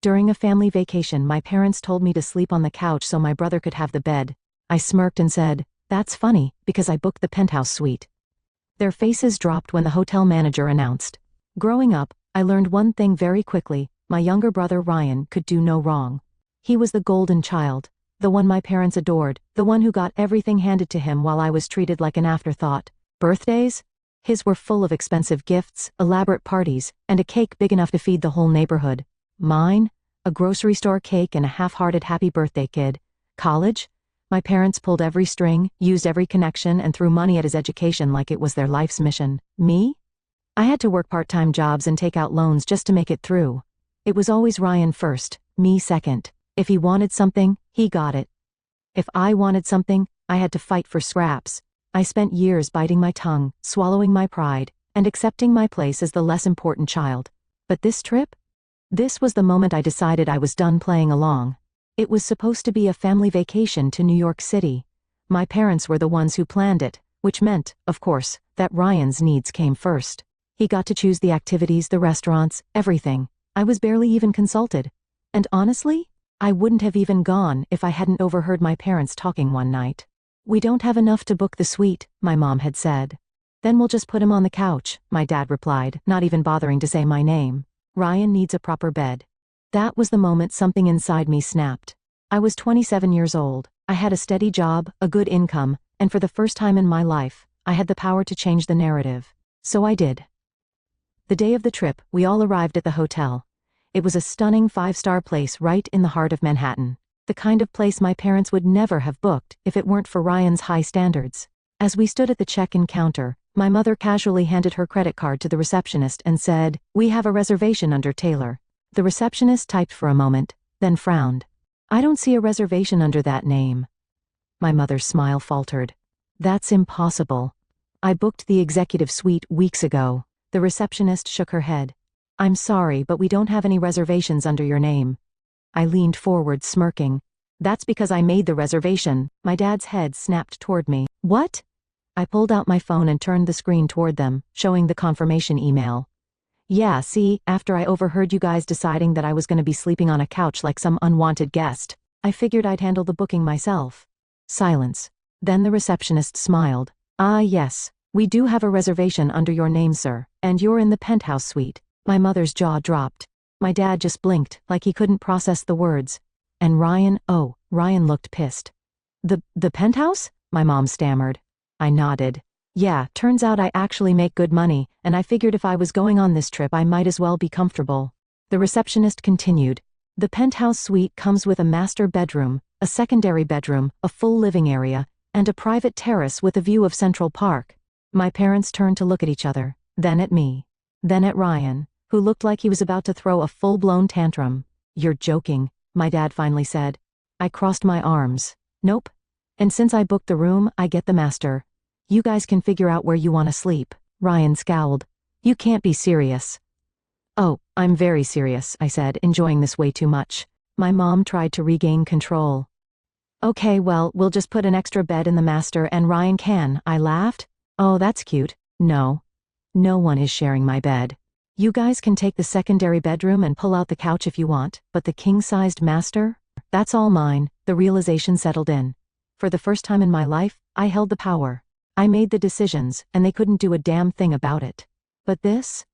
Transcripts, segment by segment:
During a family vacation, my parents told me to sleep on the couch so my brother could have the bed. I smirked and said, "That's funny, because I booked the penthouse suite." Their faces dropped when the hotel manager announced. Growing up, I learned one thing very quickly: my younger brother Ryan could do no wrong. He was the golden child, the one my parents adored, the one who got everything handed to him while I was treated like an afterthought. Birthdays? His were full of expensive gifts, elaborate parties, and a cake big enough to feed the whole neighborhood. Mine? A grocery store cake and a half-hearted happy birthday kid. College? My parents pulled every string, used every connection, and threw money at his education like it was their life's mission. Me? I had to work part-time jobs and take out loans just to make it through. It was always Ryan first, me second. If he wanted something, he got it. If I wanted something, I had to fight for scraps. I spent years biting my tongue, swallowing my pride, and accepting my place as the less important child. But this trip? This was the moment I decided I was done playing along. It was supposed to be a family vacation to New York City. My parents were the ones who planned it, which meant, of course, that Ryan's needs came first. He got to choose the activities, the restaurants, everything. I was barely even consulted. And honestly, I wouldn't have even gone if I hadn't overheard my parents talking one night. "We don't have enough to book the suite," my mom had said. "Then we'll just put him on the couch," my dad replied, not even bothering to say my name. "Ryan needs a proper bed." That was the moment something inside me snapped. I was 27 years old. I had a steady job, a good income, and for the first time in my life, I had the power to change the narrative. So I did. The day of the trip, we all arrived at the hotel. It was a stunning 5-star place right in the heart of Manhattan. The kind of place my parents would never have booked if it weren't for Ryan's high standards. As we stood at the check-in counter, my mother casually handed her credit card to the receptionist and said, "We have a reservation under Taylor." The receptionist typed for a moment, then frowned. "I don't see a reservation under that name." My mother's smile faltered. "That's impossible. I booked the executive suite weeks ago." The receptionist shook her head. "I'm sorry, but we don't have any reservations under your name." I leaned forward, smirking. "That's because I made the reservation." My dad's head snapped toward me. "What?" I pulled out my phone and turned the screen toward them, showing the confirmation email. "Yeah, see, after I overheard you guys deciding that I was going to be sleeping on a couch like some unwanted guest, I figured I'd handle the booking myself." Silence. Then the receptionist smiled. "Ah, yes. We do have a reservation under your name, sir, and you're in the penthouse suite." My mother's jaw dropped. My dad just blinked, like he couldn't process the words. "And Ryan?" "Oh," Ryan looked pissed. The penthouse?" my mom stammered. I nodded. "Yeah, turns out I actually make good money, and I figured if I was going on this trip I might as well be comfortable." The receptionist continued. "The penthouse suite comes with a master bedroom, a secondary bedroom, a full living area, and a private terrace with a view of Central Park." My parents turned to look at each other, then at me, then at Ryan, who looked like he was about to throw a full-blown tantrum. "You're joking," my dad finally said. I crossed my arms. "Nope. And since I booked the room, I get the master. You guys can figure out where you want to sleep." Ryan scowled. "You can't be serious." "Oh, I'm very serious," I said, enjoying this way too much. My mom tried to regain control. "Okay, well, we'll just put an extra bed in the master and Ryan can," I laughed. "Oh, that's cute." "No. No one is sharing my bed. You guys can take the secondary bedroom and pull out the couch if you want, but the king-sized master? That's all mine." The realization settled in. For the first time in my life, I held the power. I made the decisions, and they couldn't do a damn thing about it. But this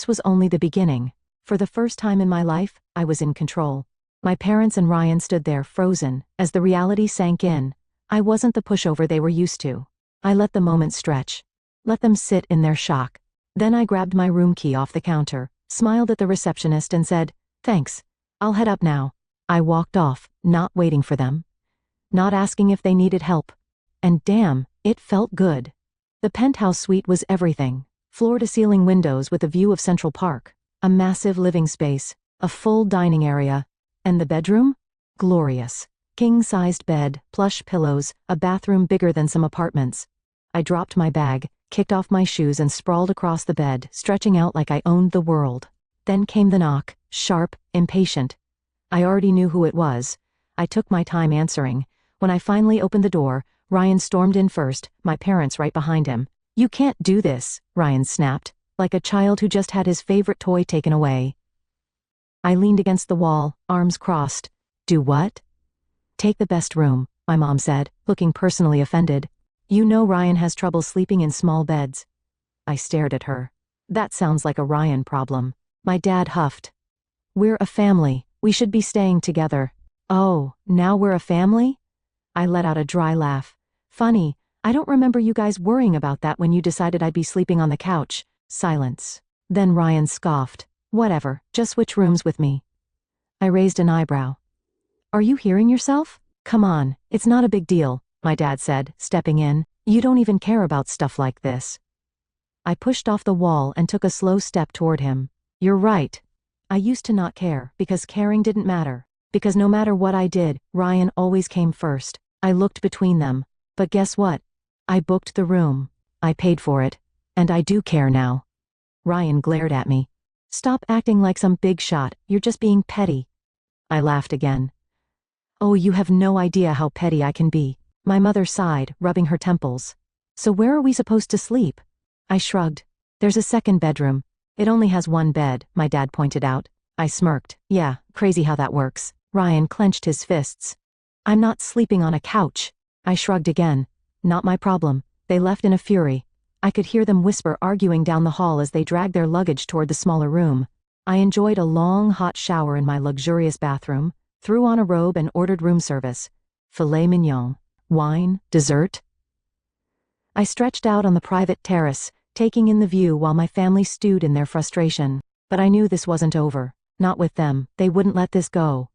was only the beginning. For the first time in my life, I was in control. My parents and Ryan stood there frozen, as the reality sank in. I wasn't the pushover they were used to. I let the moment stretch. Let them sit in their shock. Then I grabbed my room key off the counter, smiled at the receptionist and said, "Thanks. I'll head up now." I walked off, not waiting for them. Not asking if they needed help. And damn, it felt good. The penthouse suite was everything. Floor-to-ceiling windows with a view of Central Park. A massive living space. A full dining area. And the bedroom? Glorious. King-sized bed, plush pillows, a bathroom bigger than some apartments. I dropped my bag, kicked off my shoes and sprawled across the bed, stretching out like I owned the world. Then came the knock, sharp, impatient. I already knew who it was. I took my time answering. When I finally opened the door, Ryan stormed in first, my parents right behind him. "You can't do this," Ryan snapped, like a child who just had his favorite toy taken away. I leaned against the wall, arms crossed. Do what? Take the best room, my mom said, looking personally offended. You know Ryan has trouble sleeping in small beds. I stared at her. That sounds like a Ryan problem. My dad huffed. We're a family. We should be staying together. Oh, now we're a family? I let out a dry laugh. Funny, I don't remember you guys worrying about that when you decided I'd be sleeping on the couch. Silence. Then Ryan scoffed. Whatever, just switch rooms with me. I raised an eyebrow. Are you hearing yourself? Come on, it's not a big deal, my dad said, stepping in. You don't even care about stuff like this. I pushed off the wall and took a slow step toward him. You're right. I used to not care, because caring didn't matter. Because no matter what I did, Ryan always came first. I looked between them. But guess what? I booked the room. I paid for it. And I do care now. Ryan glared at me. Stop acting like some big shot, you're just being petty. I laughed again. Oh, you have no idea how petty I can be. My mother sighed, rubbing her temples. So where are we supposed to sleep? I shrugged. There's a second bedroom. It only has one bed, my dad pointed out. I smirked. Yeah, crazy how that works. Ryan clenched his fists. I'm not sleeping on a couch. I shrugged again. Not my problem. They left in a fury. I could hear them whisper arguing down the hall as they dragged their luggage toward the smaller room. I enjoyed a long, hot shower in my luxurious bathroom, threw on a robe and ordered room service. Filet mignon, wine, dessert. I stretched out on the private terrace, taking in the view while my family stewed in their frustration. But I knew this wasn't over. Not with them, they wouldn't let this go.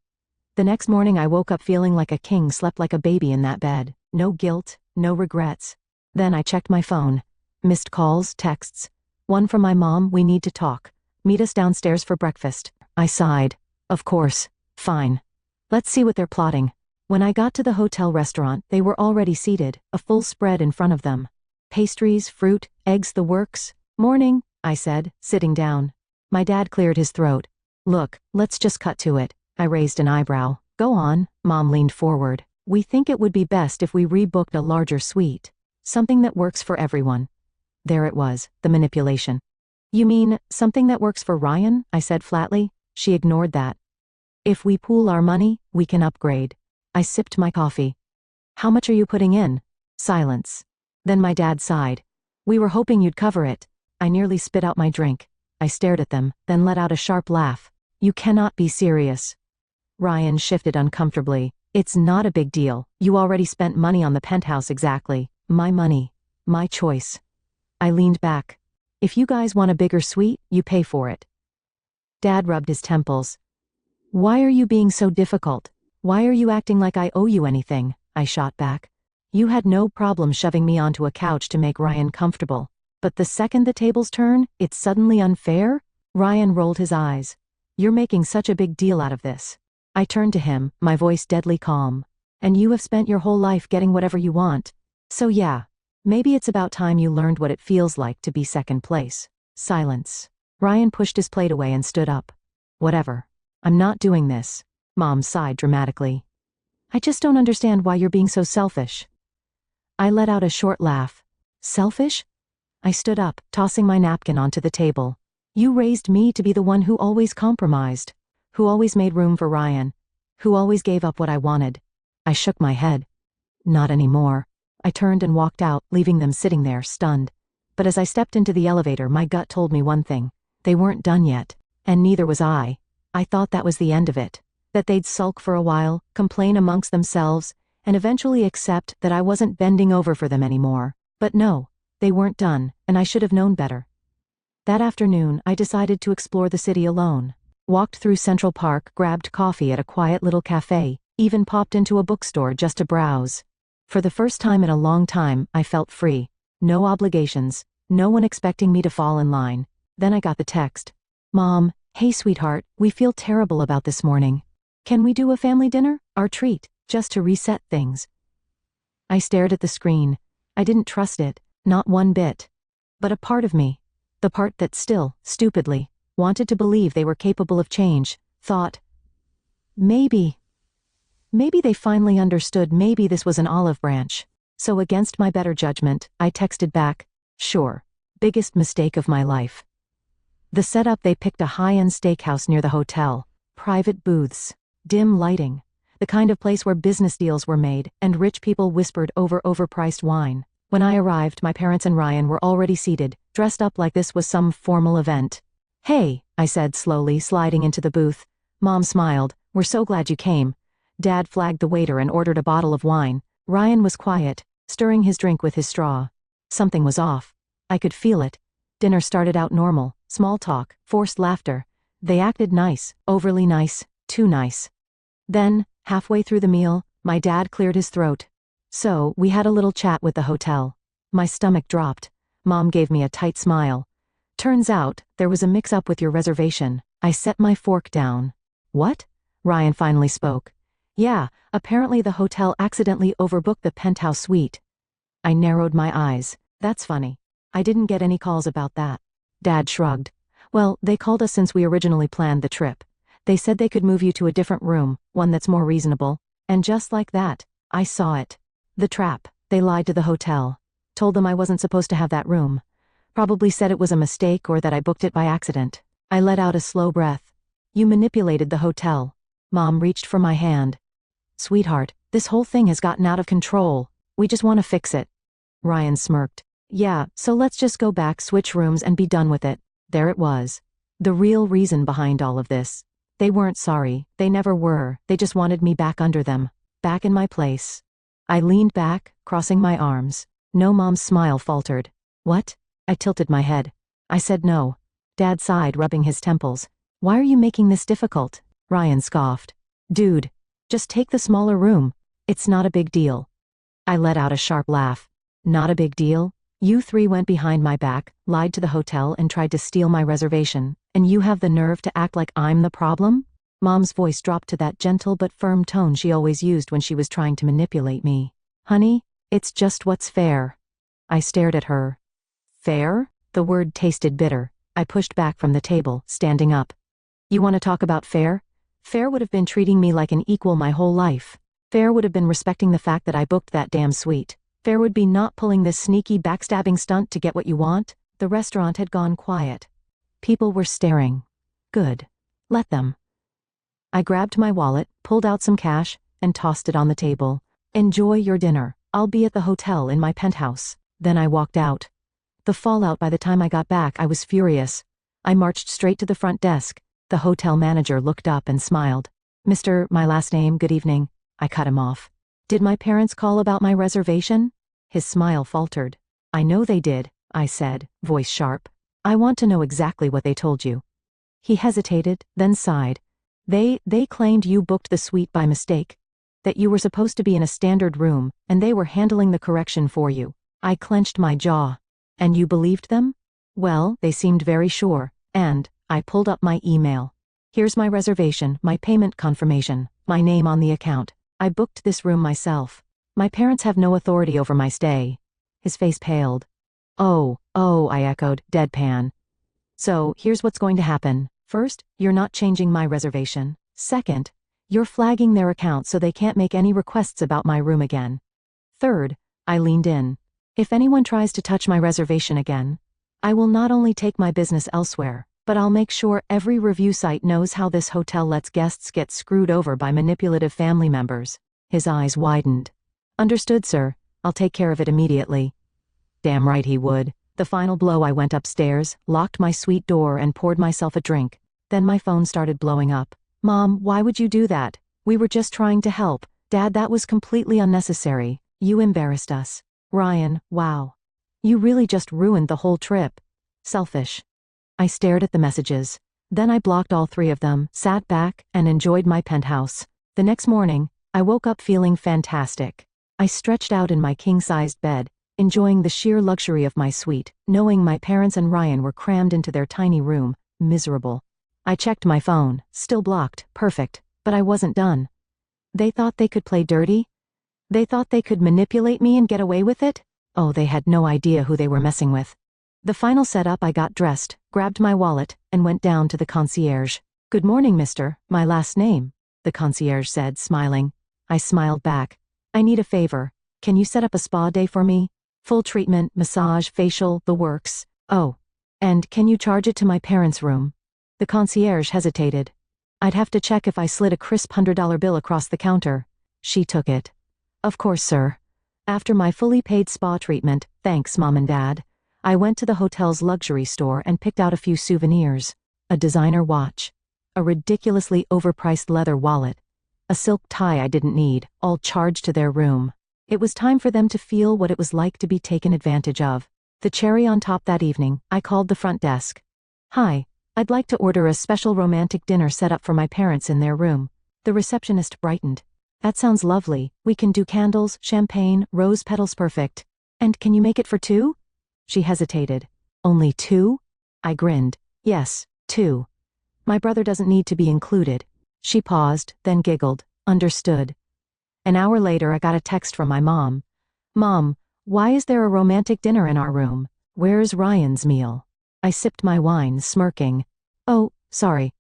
The next morning I woke up feeling like a king slept like a baby in that bed. No guilt, no regrets. Then I checked my phone. Missed calls, texts. One from my mom, we need to talk. Meet us downstairs for breakfast. I sighed. Of course. Fine. Let's see what they're plotting. When I got to the hotel restaurant, they were already seated, a full spread in front of them. Pastries, fruit, eggs, the works. Morning, I said, sitting down. My dad cleared his throat. Look, let's just cut to it. I raised an eyebrow. Go on, Mom leaned forward. We think it would be best if we rebooked a larger suite. Something that works for everyone. There it was, the manipulation. You mean, something that works for Ryan? I said flatly. She ignored that. If we pool our money, we can upgrade. I sipped my coffee. How much are you putting in? Silence. Then my dad sighed. We were hoping you'd cover it. I nearly spit out my drink. I stared at them, then let out a sharp laugh. You cannot be serious. Ryan shifted uncomfortably. It's not a big deal. You already spent money on the penthouse exactly. My money. My choice. I leaned back. If you guys want a bigger suite, you pay for it. Dad rubbed his temples. Why are you being so difficult? Why are you acting like I owe you anything? I shot back. You had no problem shoving me onto a couch to make Ryan comfortable. But the second the tables turn, it's suddenly unfair? Ryan rolled his eyes. You're making such a big deal out of this. I turned to him, my voice deadly calm. And you have spent your whole life getting whatever you want. So yeah, maybe it's about time you learned what it feels like to be second place. Silence. Ryan pushed his plate away and stood up. Whatever. I'm not doing this. Mom sighed dramatically. I just don't understand why you're being so selfish. I let out a short laugh. Selfish? I stood up, tossing my napkin onto the table. You raised me to be the one who always compromised, who always made room for Ryan, who always gave up what I wanted. I shook my head. Not anymore. I turned and walked out, leaving them sitting there, stunned. But as I stepped into the elevator, my gut told me one thing. They weren't done yet. And neither was I. I thought that was the end of it. That they'd sulk for a while, complain amongst themselves, and eventually accept that I wasn't bending over for them anymore. But no, they weren't done, and I should have known better. That afternoon, I decided to explore the city alone. Walked through Central Park, grabbed coffee at a quiet little cafe, even popped into a bookstore just to browse. For the first time in a long time, I felt free. No obligations, no one expecting me to fall in line. Then I got the text. Mom, hey sweetheart, we feel terrible about this morning. Can we do a family dinner? Our treat, just to reset things. I stared at the screen. I didn't trust it, not one bit. But a part of me, the part that still, stupidly, wanted to believe they were capable of change, thought, maybe they finally understood, maybe this was an olive branch. So against my better judgment, I texted back, sure, biggest mistake of my life. The setup, they picked a high-end steakhouse near the hotel, Private booths. Dim lighting. The kind of place where business deals were made, and rich people whispered over overpriced wine. When I arrived, my parents and Ryan were already seated, dressed up like this was some formal event. "Hey," I said slowly, sliding into the booth. Mom smiled. "We're so glad you came." Dad flagged the waiter and ordered a bottle of wine. Ryan was quiet, stirring his drink with his straw. Something was off. I could feel it. Dinner started out normal, small talk, forced laughter. They acted nice, overly nice, too nice. Then, halfway through the meal, my dad cleared his throat. "So, we had a little chat with the hotel." My stomach dropped. Mom gave me a tight smile. "Turns out, there was a mix-up with your reservation." I set my fork down. "What?" Ryan finally spoke. "Yeah, apparently the hotel accidentally overbooked the penthouse suite." I narrowed my eyes. "That's funny. I didn't get any calls about that." Dad shrugged. "Well, they called us since we originally planned the trip. They said they could move you to a different room, one that's more reasonable. And just like that, I saw it. The trap. They lied to the hotel. Told them I wasn't supposed to have that room. Probably said it was a mistake or that I booked it by accident." I let out a slow breath. "You manipulated the hotel." Mom reached for my hand. "Sweetheart, this whole thing has gotten out of control. We just want to fix it." Ryan smirked. "Yeah, so let's just go back, switch rooms, and be done with it." There it was. The real reason behind all of this. They weren't sorry, they never were, they just wanted me back under them. Back in my place. I leaned back, crossing my arms. No, Mom's smile faltered. "What?" I tilted my head. I said no. Dad sighed, rubbing his temples. "Why are you making this difficult?" Ryan scoffed. "Dude, just take the smaller room. It's not a big deal." I let out a sharp laugh. "Not a big deal? You three went behind my back, lied to the hotel, and tried to steal my reservation, and you have the nerve to act like I'm the problem?" Mom's voice dropped to that gentle but firm tone she always used when she was trying to manipulate me. "Honey, it's just what's fair." I stared at her. "Fair?" The word tasted bitter. I pushed back from the table, standing up. "You want to talk about fair? Fair would have been treating me like an equal my whole life. Fair would have been respecting the fact that I booked that damn suite. Fair would be not pulling this sneaky backstabbing stunt to get what you want." The restaurant had gone quiet. People were staring. Good. Let them. I grabbed my wallet, pulled out some cash, and tossed it on the table. "Enjoy your dinner. I'll be at the hotel in my penthouse." Then I walked out. The fallout by the time I got back, I was furious. I marched straight to the front desk. The hotel manager looked up and smiled. "Mr. My last name, good evening." I cut him off. "Did my parents call about my reservation?" His smile faltered. "I know they did," I said, voice sharp. "I want to know exactly what they told you." He hesitated, then sighed. They claimed you booked the suite by mistake. That you were supposed to be in a standard room, and they were handling the correction for you." I clenched my jaw. "And you believed them?" "Well, they seemed very sure, and," I pulled up my email. "Here's my reservation, my payment confirmation, my name on the account. I booked this room myself. My parents have no authority over my stay." His face paled. Oh, I echoed, deadpan. "So, here's what's going to happen. First, you're not changing my reservation. Second, you're flagging their account so they can't make any requests about my room again. Third," I leaned in, "if anyone tries to touch my reservation again, I will not only take my business elsewhere, but I'll make sure every review site knows how this hotel lets guests get screwed over by manipulative family members." His eyes widened. "Understood, sir. I'll take care of it immediately." Damn right he would. The final blow, I went upstairs, locked my suite door, and poured myself a drink. Then my phone started blowing up. "Mom, why would you do that? We were just trying to help. Dad, that was completely unnecessary. You embarrassed us. Ryan, wow. You really just ruined the whole trip. Selfish." I stared at the messages. Then I blocked all three of them, sat back, and enjoyed my penthouse. The next morning, I woke up feeling fantastic. I stretched out in my king-sized bed, enjoying the sheer luxury of my suite, knowing my parents and Ryan were crammed into their tiny room, miserable. I checked my phone, still blocked, perfect, but I wasn't done. They thought they could play dirty? They thought they could manipulate me and get away with it? Oh, they had no idea who they were messing with. The final setup, I got dressed, grabbed my wallet, and went down to the concierge. "Good morning, mister, my last name," the concierge said, smiling. I smiled back. "I need a favor. Can you set up a spa day for me? Full treatment, massage, facial, the works. Oh, and can you charge it to my parents' room?" The concierge hesitated. I'd have to check if I slid a crisp $100 bill across the counter. She took it. Of course, sir. After my fully paid spa treatment, thanks Mom and Dad, I went to the hotel's luxury store and picked out a few souvenirs. A designer watch. A ridiculously overpriced leather wallet. A silk tie I didn't need, all charged to their room. It was time for them to feel what it was like to be taken advantage of. The cherry on top that evening, I called the front desk. Hi, I'd like to order a special romantic dinner set up for my parents in their room. The receptionist brightened. That sounds lovely. We can do candles, champagne, rose petals, perfect. And can you make it for 2? She hesitated. Only 2? I grinned. Yes, 2. My brother doesn't need to be included. She paused, then giggled. Understood. An hour later I got a text from my mom. Mom, why is there a romantic dinner in our room? Where's Ryan's meal? I sipped my wine, smirking. Oh, sorry.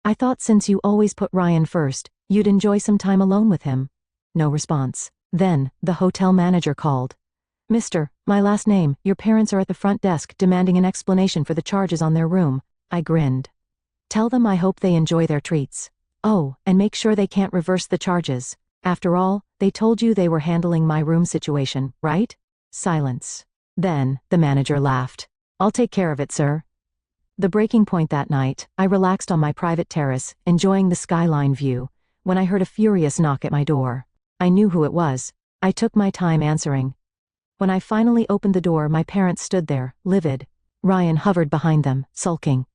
I thought since you always put Ryan first, you'd enjoy some time alone with him. No response. Then, the hotel manager called. Mister, my last name, your parents are at the front desk demanding an explanation for the charges on their room. I grinned. Tell them I hope they enjoy their treats. Oh, and make sure they can't reverse the charges. After all, they told you they were handling my room situation, right? Silence. Then, the manager laughed. I'll take care of it, sir. The breaking point that night, I relaxed on my private terrace, enjoying the skyline view, when I heard a furious knock at my door. I knew who it was. I took my time answering. When I finally opened the door, my parents stood there, livid. Ryan hovered behind them, sulking.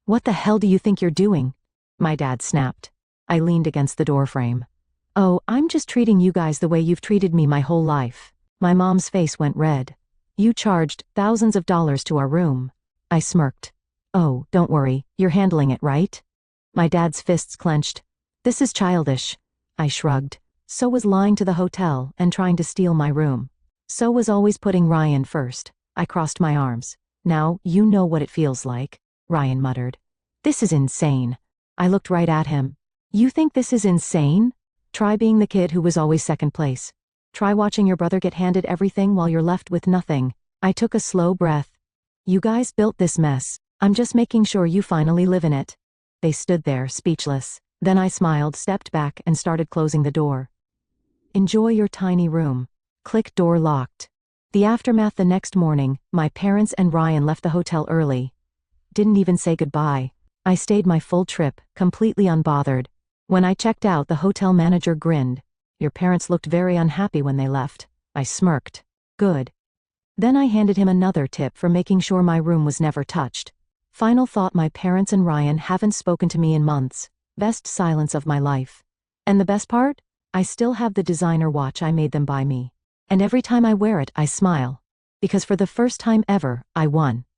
What the hell do you think you're doing? My dad snapped. I leaned against the doorframe. Oh, I'm just treating you guys the way you've treated me my whole life. My mom's face went red. You charged thousands of dollars to our room. I smirked. Oh, don't worry, you're handling it, right? My dad's fists clenched. This is childish. I shrugged. So was lying to the hotel and trying to steal my room. So was always putting Ryan first. I crossed my arms. Now, you know what it feels like, Ryan muttered. This is insane. I looked right at him. You think this is insane? Try being the kid who was always second place. Try watching your brother get handed everything while you're left with nothing. I took a slow breath. You guys built this mess. I'm just making sure you finally live in it. They stood there, speechless. Then I smiled, stepped back, and started closing the door. Enjoy your tiny room. Click door locked. The aftermath the next morning, my parents and Ryan left the hotel early. Didn't even say goodbye. I stayed my full trip, completely unbothered. When I checked out, the hotel manager grinned. Your parents looked very unhappy when they left. I smirked. Good. Then I handed him another tip for making sure my room was never touched. Final thought, my parents and Ryan haven't spoken to me in months. Best silence of my life. And the best part? I still have the designer watch I made them buy me. And every time I wear it, I smile. Because for the first time ever, I won.